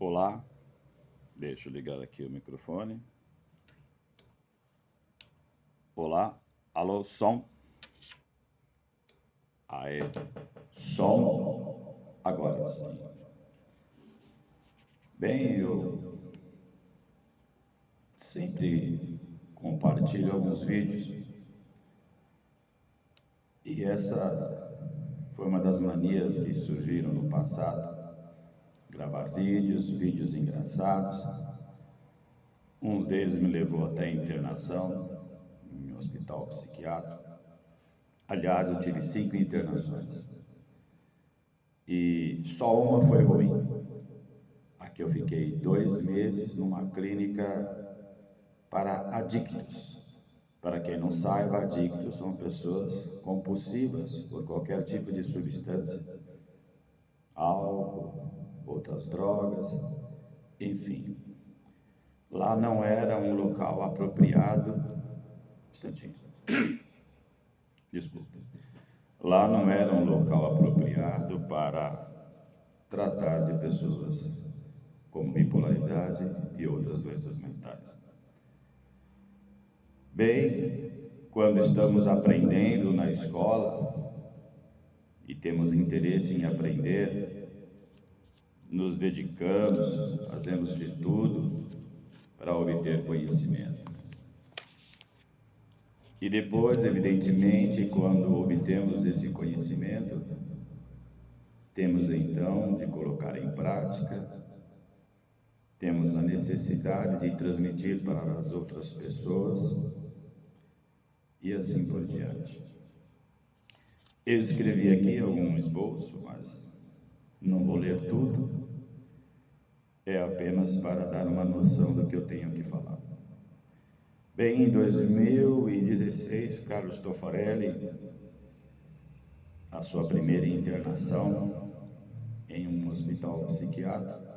Olá, deixa eu ligar aqui o microfone. Olá, alô, som. Aê, som. Agora sim. Bem, eu sempre compartilho alguns vídeos e essa foi uma das manias que surgiram no passado. Gravar vídeos engraçados. Um deles me levou até a internação em um hospital psiquiátrico. Aliás, eu tive 5 internações e só uma foi ruim. Aqui eu fiquei 2 meses numa clínica para adictos. Para quem não saiba, adictos são pessoas compulsivas por qualquer tipo de substância, álcool, outras drogas, enfim. Lá não era um local apropriado. Um instantinho. Desculpa. Lá não era um local apropriado para tratar de pessoas com bipolaridade e outras doenças mentais. Bem, quando estamos aprendendo na escola e temos interesse em aprender, nos dedicamos, fazemos de tudo para obter conhecimento. E depois, evidentemente, quando obtemos esse conhecimento, temos então de colocar em prática, temos a necessidade de transmitir para as outras pessoas e assim por diante. Eu escrevi aqui algum esboço, mas não vou ler tudo, é apenas para dar uma noção do que eu tenho que falar. Bem, em 2016, Carlos Toffarelli, a sua primeira internação em um hospital psiquiátrico,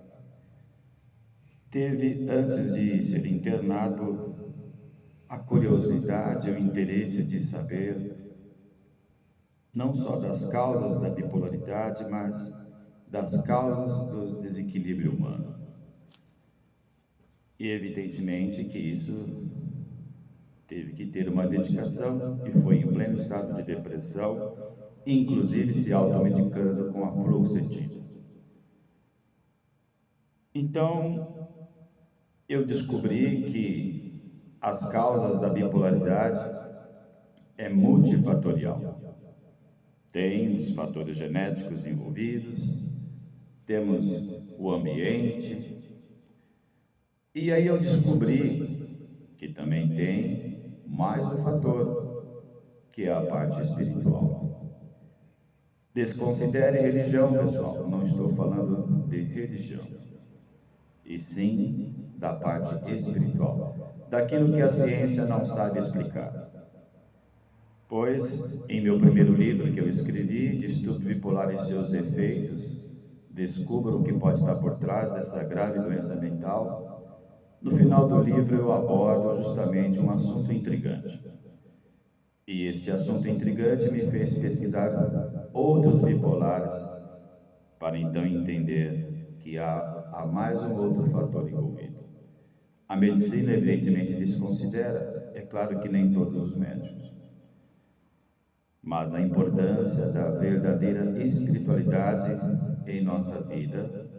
teve, antes de ser internado, a curiosidade, o interesse de saber não só das causas da bipolaridade, mas das causas do desequilíbrio humano. E evidentemente que isso teve que ter uma dedicação e foi em pleno estado de depressão, inclusive se automedicando com a fluoxetina. Então, eu descobri que as causas da bipolaridade é multifatorial. Tem os fatores genéticos envolvidos, temos o ambiente, e aí eu descobri que também tem mais um fator, que é a parte espiritual. Desconsidere religião, pessoal, não estou falando de religião, e sim da parte espiritual, daquilo que a ciência não sabe explicar. Pois, em meu primeiro livro que eu escrevi, Distúrbio Bipolar e seus efeitos, descubra o que pode estar por trás dessa grave doença mental, no final do livro eu abordo justamente um assunto intrigante. E este assunto intrigante me fez pesquisar outros bipolares, para então entender que há mais um outro fator envolvido. A medicina evidentemente desconsidera, é claro que nem todos os médicos, mas a importância da verdadeira espiritualidade em nossa vida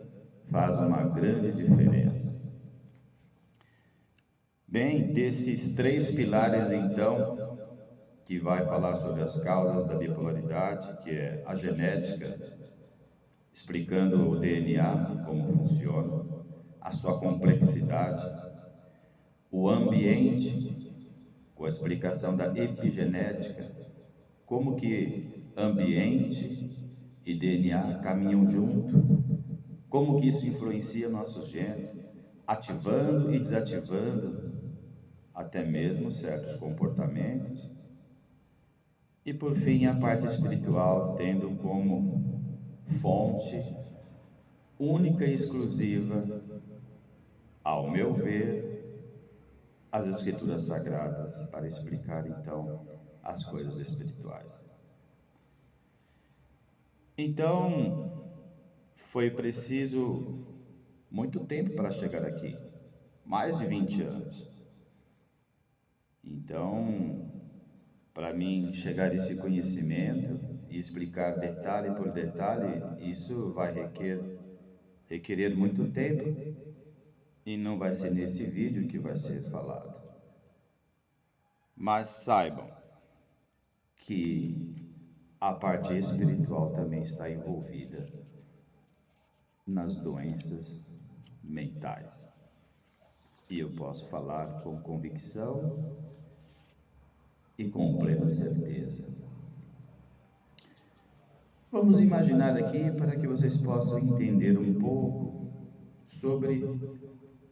faz uma grande diferença. Bem, desses 3 pilares, então, que vai falar sobre as causas da bipolaridade, que é a genética, explicando o DNA, como funciona, a sua complexidade, o ambiente, com a explicação da epigenética, como que ambiente e DNA caminham junto, como que isso influencia nossos genes, ativando e desativando até mesmo certos comportamentos, e por fim a parte espiritual, tendo como fonte única e exclusiva, ao meu ver, as Escrituras Sagradas, para explicar então as coisas espirituais. Então, foi preciso muito tempo para chegar aqui, mais de 20 anos. Então, para mim chegar a esse conhecimento e explicar detalhe por detalhe, isso vai requerer muito tempo e não vai ser nesse vídeo que vai ser falado. Mas saibam que a parte espiritual também está envolvida nas doenças mentais. E eu posso falar com convicção e com plena certeza. Vamos imaginar aqui para que vocês possam entender um pouco sobre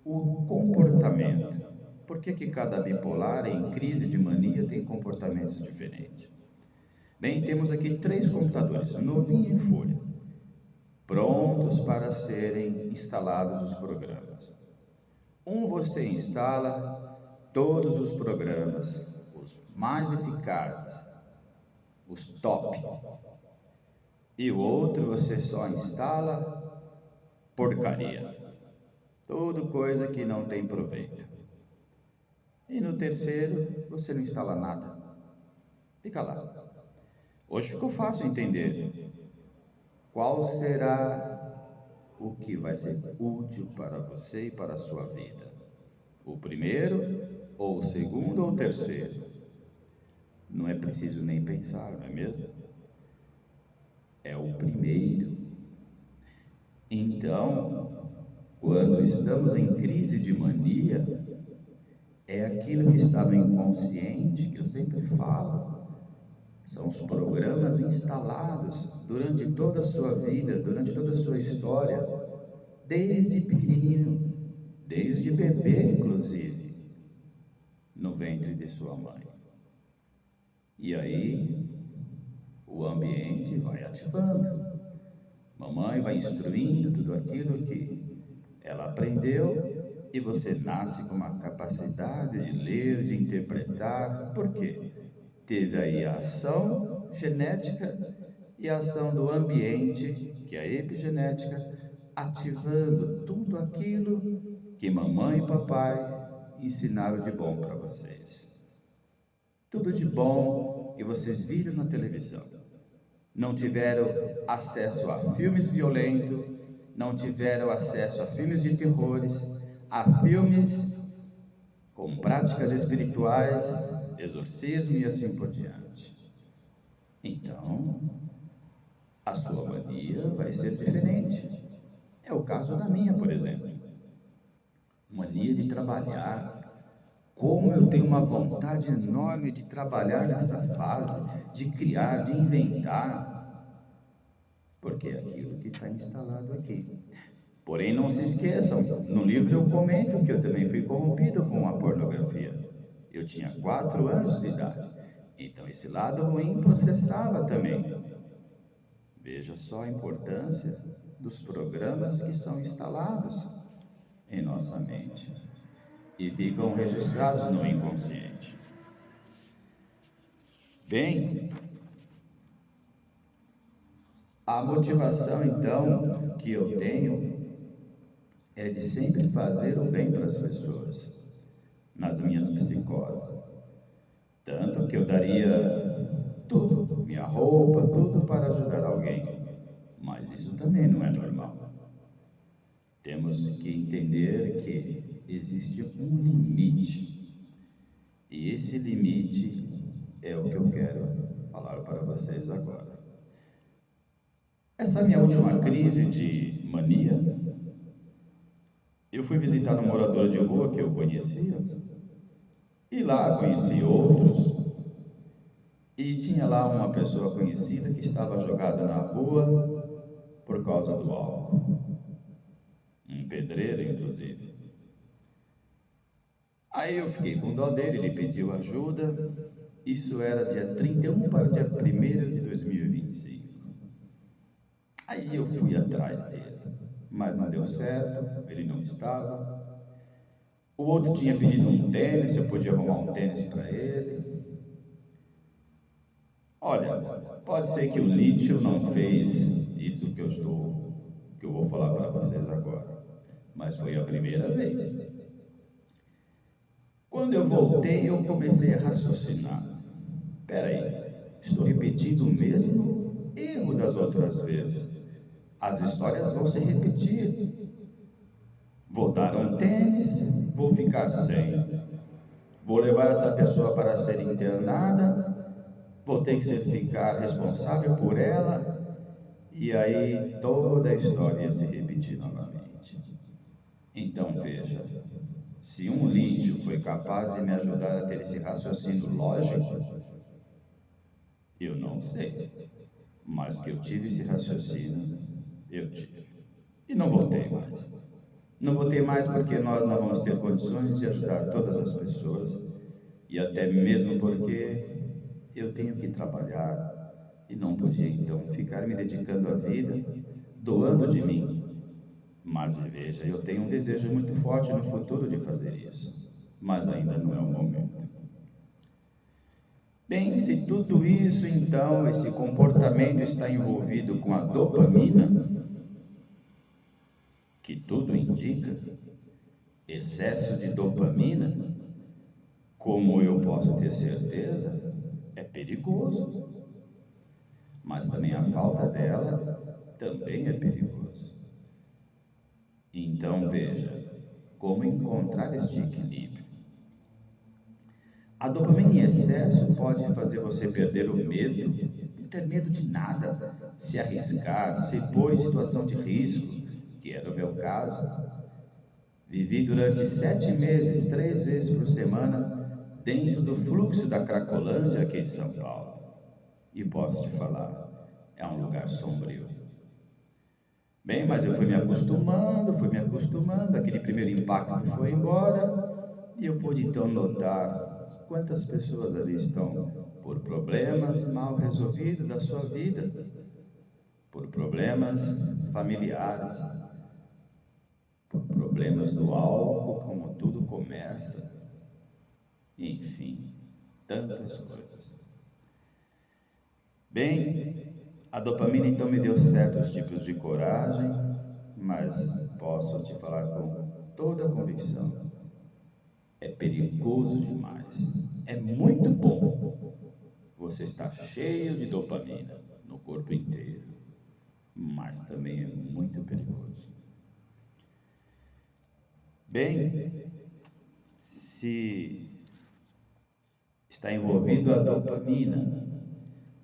o comportamento. Por que cada bipolar em crise de mania tem comportamentos diferentes? Bem, temos aqui 3 computadores, novinho em folha, prontos para serem instalados os programas. Você instala todos os programas, os mais eficazes, os top. E o outro você só instala porcaria, tudo coisa que não tem proveito. E no terceiro você não instala nada, fica lá. Hoje ficou fácil entender qual será o que vai ser útil para você e para a sua vida. O primeiro, ou o segundo, ou o terceiro. Não é preciso nem pensar, não é mesmo? É o primeiro. Então, quando estamos em crise de mania, é aquilo que estava inconsciente, que eu sempre falo. São os programas instalados durante toda a sua vida, durante toda a sua história, desde pequenininho, desde bebê, inclusive, no ventre de sua mãe. E aí, o ambiente vai ativando. Mamãe vai instruindo tudo aquilo que ela aprendeu e você nasce com uma capacidade de ler, de interpretar. Por quê? Teve aí a ação genética e a ação do ambiente, que é a epigenética, ativando tudo aquilo que mamãe e papai ensinaram de bom para vocês. Tudo de bom que vocês viram na televisão. Não tiveram acesso a filmes violentos, não tiveram acesso a filmes de terrores, a filmes com práticas espirituais, exorcismo e assim por diante. Então, a sua mania vai ser diferente. É o caso da minha, por exemplo. Mania de trabalhar. Como eu tenho uma vontade enorme de trabalhar nessa fase, de criar, de inventar, porque é aquilo que está instalado aqui. Porém, não se esqueçam, no livro eu comento que eu também fui corrompido com a pornografia. Eu tinha 4 anos de idade, então esse lado ruim processava também. Veja só a importância dos programas que são instalados em nossa mente e ficam registrados no inconsciente. Bem, a motivação então que eu tenho é de sempre fazer o bem para as pessoas, nas minhas psicoses. Tanto que eu daria tudo, minha roupa, tudo para ajudar alguém. Mas isso também não é normal. Temos que entender que existe um limite. E esse limite é o que eu quero falar para vocês agora. Essa minha última crise de mania, eu fui visitar um morador de rua que eu conhecia, e lá conheci outros, e tinha lá uma pessoa conhecida que estava jogada na rua por causa do álcool, um pedreiro inclusive. Aí eu fiquei com dó dele, ele pediu ajuda, isso era dia 31 para o dia 1º de 2025. Aí eu fui atrás dele, mas não deu certo, ele não estava. O outro tinha pedido um tênis, eu podia arrumar um tênis para ele. Olha, pode ser que o lítio não fez isso que eu vou falar para vocês agora. mas foi a primeira vez. Quando eu voltei, eu comecei a raciocinar. Espera aí, estou repetindo o mesmo erro das outras vezes. As histórias vão se repetir. Vou dar um tênis, vou ficar sem. Vou levar essa pessoa para ser internada, vou ter que ficar responsável por ela, e aí toda a história ia se repetir novamente. Então veja, se um lixo foi capaz de me ajudar a ter esse raciocínio lógico, eu não sei, mas que eu tive esse raciocínio, eu tive. E não voltei mais. Não voltei mais porque nós não vamos ter condições de ajudar todas as pessoas, e até mesmo porque eu tenho que trabalhar e não podia então ficar me dedicando à vida, doando de mim. Mas veja, eu tenho um desejo muito forte no futuro de fazer isso, mas ainda não é o momento. Bem, se tudo isso então, esse comportamento está envolvido com a dopamina, que tudo indica, excesso de dopamina, como eu posso ter certeza, é perigoso. Mas também a falta dela também é perigoso. Então veja, como encontrar este equilíbrio. A dopamina em excesso pode fazer você perder o medo, não ter medo de nada, se arriscar, se pôr em situação de risco, que era o meu caso. Vivi durante 7 meses, 3 vezes por semana, dentro do fluxo da Cracolândia aqui de São Paulo. E posso te falar, é um lugar sombrio. Bem, mas eu fui me acostumando, aquele primeiro impacto foi embora, e eu pude então notar quantas pessoas ali estão por problemas mal resolvidos da sua vida, por problemas familiares, por problemas do álcool, como tudo começa, enfim, tantas coisas. Bem, a dopamina então me deu certos tipos de coragem, mas posso te falar com toda a convicção, é perigoso demais. É muito bom você estar cheio de dopamina no corpo inteiro, mas também é muito perigoso. Bem, se está envolvido a dopamina,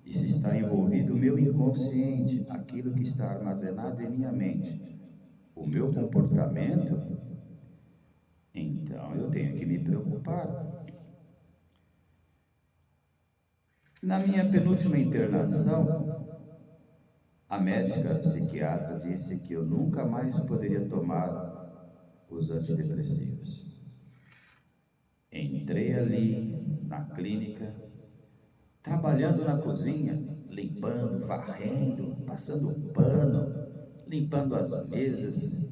e se está envolvido o meu inconsciente, aquilo que está armazenado em minha mente, o meu comportamento, então eu tenho que me preocupar. Na minha penúltima internação, a médica psiquiatra disse que eu nunca mais poderia tomar os antidepressivos. Entrei ali na clínica, trabalhando na cozinha, limpando, varrendo, passando pano, limpando as mesas.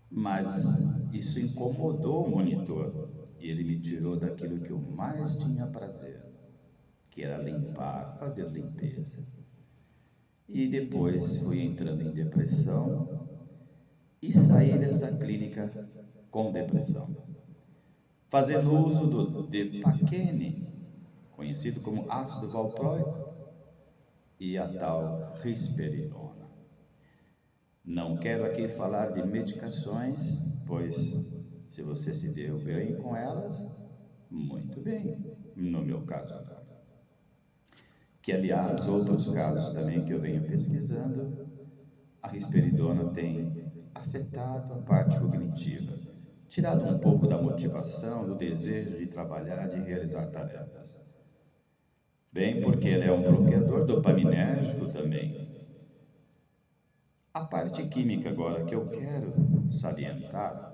Mas isso incomodou o monitor e ele me tirou daquilo que eu mais tinha prazer, que era limpar, fazer limpeza. E depois fui entrando em depressão e saí dessa clínica com depressão, fazendo uso do Depaquene, conhecido como ácido valproico, e a tal risperidona. Não quero aqui falar de medicações, pois se você se deu bem com elas, muito bem, no meu caso não. Que aliás, outros casos também que eu venho pesquisando, a risperidona tem afetado a parte cognitiva, tirado um pouco da motivação, do desejo de trabalhar, de realizar tarefas. Bem, porque ela é um bloqueador dopaminérgico também. A parte química agora que eu quero salientar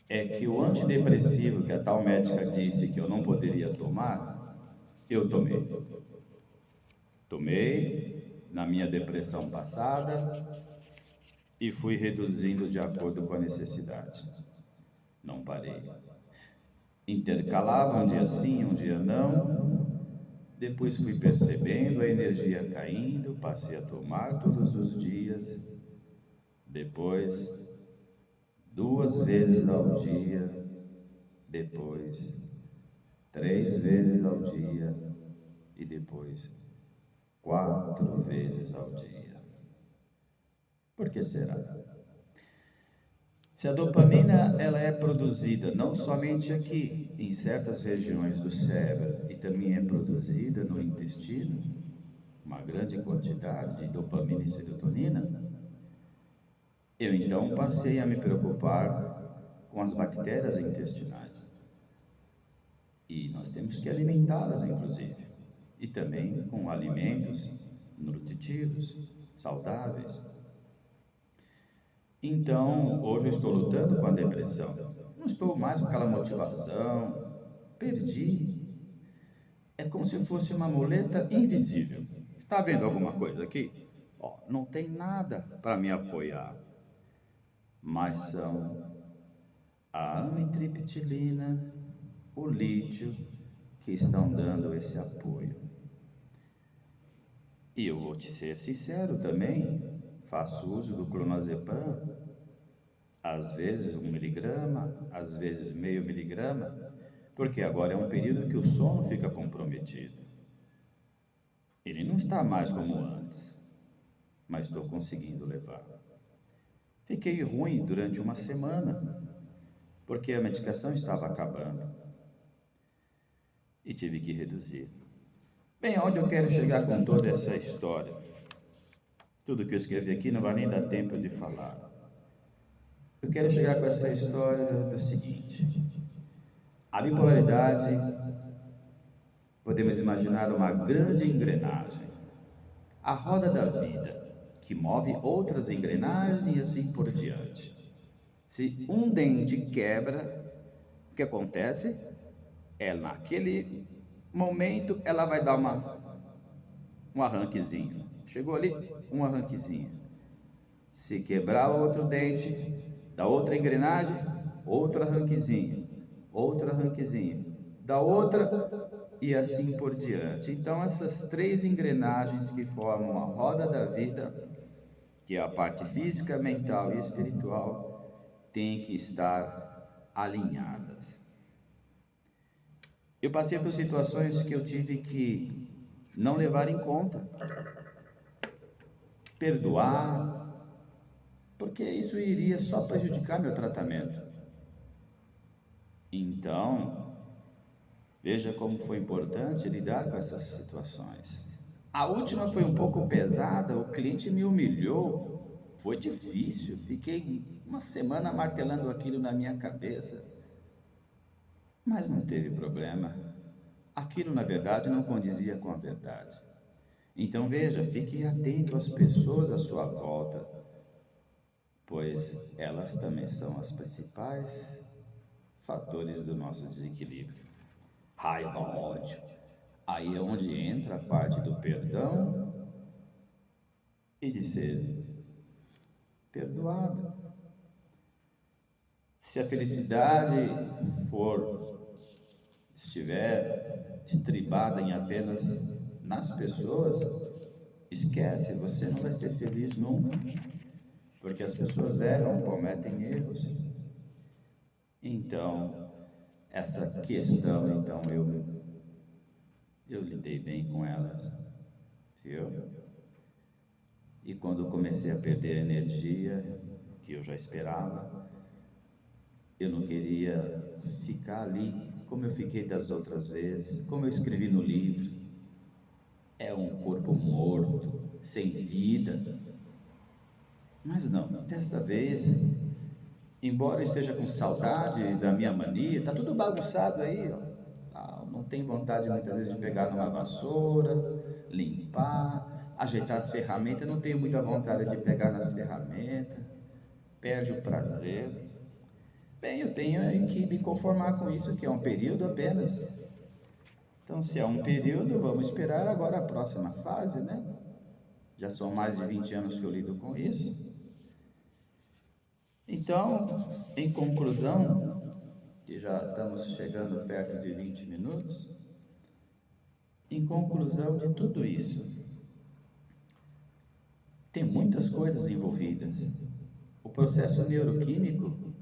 é que o antidepressivo que a tal médica disse que eu não poderia tomar, eu tomei. Tomei na minha depressão passada e fui reduzindo de acordo com a necessidade. Não parei. Intercalava um dia sim, um dia não. Depois fui percebendo a energia caindo, passei a tomar todos os dias depois 2 vezes ao dia, depois 3 vezes ao dia e depois 4 vezes ao dia. Por que será? Se a dopamina ela é produzida não somente aqui, em certas regiões do cérebro, e também é produzida no intestino, uma grande quantidade de dopamina e serotonina, eu então passei a me preocupar com as bactérias intestinais. E nós temos que alimentá-las, inclusive, e também com alimentos nutritivos, saudáveis. Então, hoje eu estou lutando com a depressão. Não estou mais com aquela motivação. Perdi. É como se fosse uma muleta invisível. Está vendo alguma coisa aqui? Ó, não tem nada para me apoiar. Mas são a amitriptilina, o lítio, que estão dando esse apoio. E eu vou te ser sincero também, faço uso do clonazepam, às vezes 1 miligrama, às vezes meio miligrama, porque agora é um período que o sono fica comprometido. Ele não está mais como antes, mas estou conseguindo levar. Fiquei ruim durante uma semana, porque a medicação estava acabando e tive que reduzir. Bem, onde eu quero chegar com toda essa história? Tudo que eu escrevi aqui não vai nem dar tempo de falar. Eu quero chegar com essa história do seguinte: a bipolaridade, podemos imaginar uma grande engrenagem, a roda da vida, que move outras engrenagens e assim por diante. Se um dente quebra, o que acontece? Naquele momento, ela vai dar um arranquezinho. Chegou ali, um arranquezinho. Se quebrar outro dente, da outra engrenagem, outro arranquezinho, da outra e assim por diante. Então, essas 3 engrenagens que formam a roda da vida, que é a parte física, mental e espiritual, têm que estar alinhadas. Eu passei por situações que eu tive que não levar em conta, perdoar, porque isso iria só prejudicar meu tratamento. Então, veja como foi importante lidar com essas situações. A última foi um pouco pesada, o cliente me humilhou, foi difícil, fiquei uma semana martelando aquilo na minha cabeça, mas não teve problema. Aquilo, na verdade, não condizia com a verdade. Então, veja, fique atento às pessoas à sua volta, pois elas também são as principais fatores do nosso desequilíbrio. Raiva, ódio. Aí é onde entra a parte do perdão e de ser perdoado. Se a felicidade estiver estribada em apenas nas pessoas, esquece, você não vai ser feliz nunca, porque as pessoas erram, cometem erros. Então, essa questão, então, eu lidei bem com elas, viu? E quando eu comecei a perder a energia, que eu já esperava, eu não queria ficar ali, como eu fiquei das outras vezes, como eu escrevi no livro, é um corpo morto, sem vida. Mas não, desta vez, embora eu esteja com saudade da minha mania, está tudo bagunçado aí, ó. Não tem vontade muitas vezes de pegar numa vassoura, limpar, ajeitar as ferramentas, não tenho muita vontade de pegar nas ferramentas, perde o prazer. Bem, eu tenho que me conformar com isso, que é um período apenas. Então, se é um período, vamos esperar agora a próxima fase, né? Já são mais de 20 anos que eu lido com isso. Então, em conclusão, que já estamos chegando perto de 20 minutos, em conclusão de tudo isso, tem muitas coisas envolvidas. O processo neuroquímico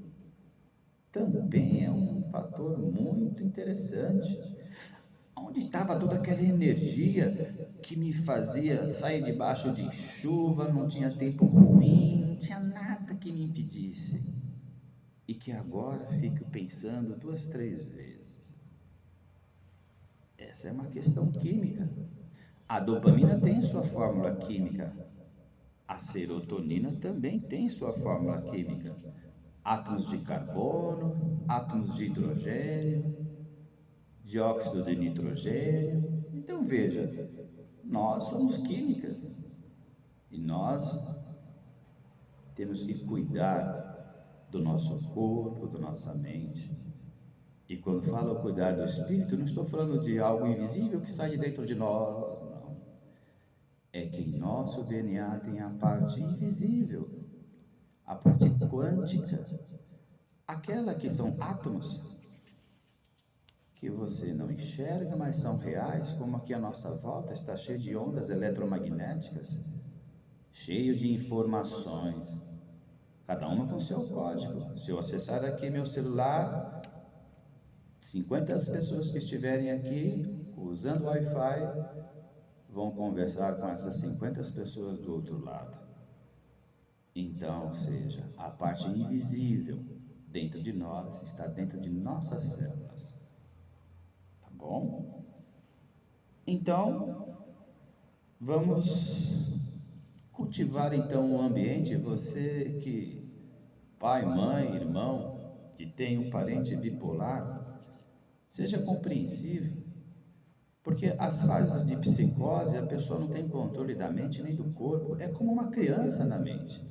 também é um fator muito interessante. Onde estava toda aquela energia que me fazia sair debaixo de chuva, não tinha tempo ruim, não tinha nada que me impedisse. E que agora fico pensando 2, 3 vezes. Essa é uma questão química. A dopamina tem sua fórmula química. A serotonina também tem sua fórmula química. Átomos de carbono, átomos de hidrogênio, dióxido de nitrogênio. Então veja, nós somos químicas e nós temos que cuidar do nosso corpo, da nossa mente. E quando falo cuidar do espírito, não estou falando de algo invisível que sai de dentro de nós, não. É que em nosso DNA tem a parte invisível, a parte quântica, aquela que são átomos que você não enxerga, mas são reais, como aqui à nossa volta está cheio de ondas eletromagnéticas, cheio de informações, cada uma com seu código. Se eu acessar aqui meu celular, 50 pessoas que estiverem aqui usando Wi-Fi vão conversar com essas 50 pessoas do outro lado. Então, ou seja, a parte invisível dentro de nós está dentro de nossas células. Tá bom? Então, vamos cultivar então um ambiente, você que, pai, mãe, irmão, que tem um parente bipolar, seja compreensível, porque as fases de psicose, a pessoa não tem controle da mente nem do corpo, é como uma criança na mente,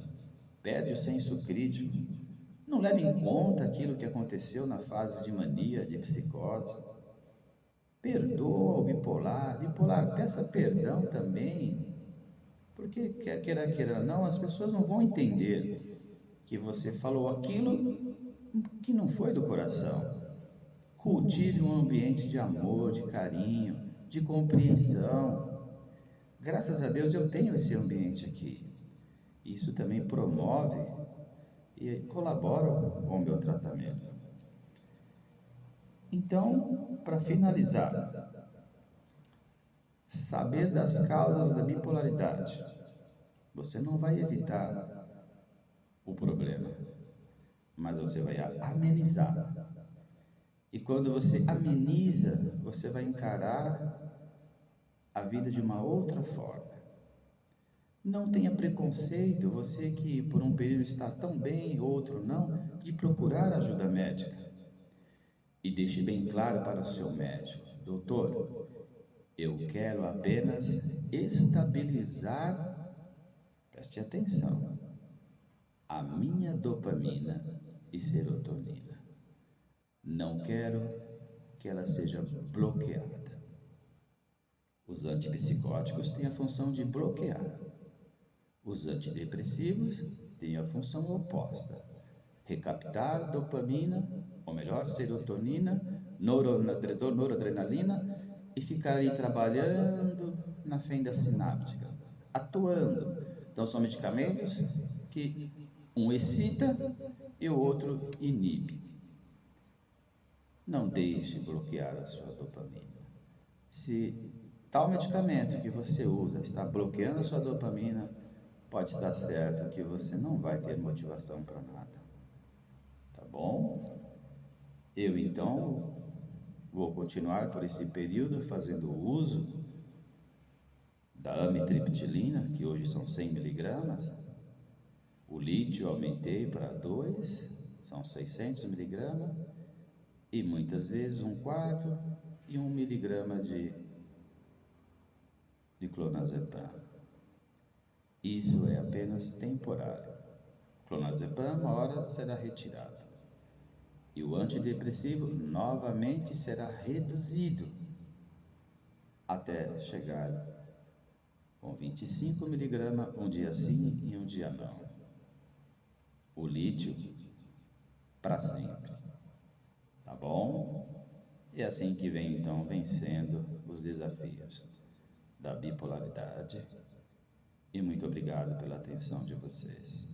perde o senso crítico, não leva em conta aquilo que aconteceu na fase de mania, de psicose. Perdoa o bipolar, peça perdão também, porque quer queira não, as pessoas não vão entender que você falou aquilo que não foi do coração. Cultive um ambiente de amor, de carinho, de compreensão. Graças a Deus eu tenho esse ambiente aqui. Isso também promove e colabora com o meu tratamento. Então, para finalizar, saber das causas da bipolaridade. Você não vai evitar o problema, mas você vai amenizar. E quando você ameniza, você vai encarar a vida de uma outra forma. Não tenha preconceito, você que por um período está tão bem, outro não, de procurar ajuda médica. E deixe bem claro para o seu médico: doutor, eu quero apenas estabilizar, preste atenção, a minha dopamina e serotonina. Não quero que ela seja bloqueada. Os antipsicóticos têm a função de bloquear. Os antidepressivos têm a função oposta: recaptar dopamina, ou melhor, serotonina, noradrenalina, e ficar ali trabalhando na fenda sináptica, atuando. Então são medicamentos que um excita e o outro inibe. Não deixe bloquear a sua dopamina. Se tal medicamento que você usa está bloqueando a sua dopamina, pode estar certo que você não vai ter motivação para nada. Tá bom? Eu então vou continuar por esse período fazendo uso da amitriptilina, que hoje são 100 miligramas. O lítio aumentei para 2, são 600 miligramas. E muitas vezes 1/4 e 1 miligrama de clonazepam. Isso é apenas temporário. Clonazepam, uma hora será retirado. E o antidepressivo novamente será reduzido até chegar com 25 miligramas um dia sim e um dia não. O lítio para sempre. Tá bom? É assim que vem então vencendo os desafios da bipolaridade. E muito obrigado pela atenção de vocês.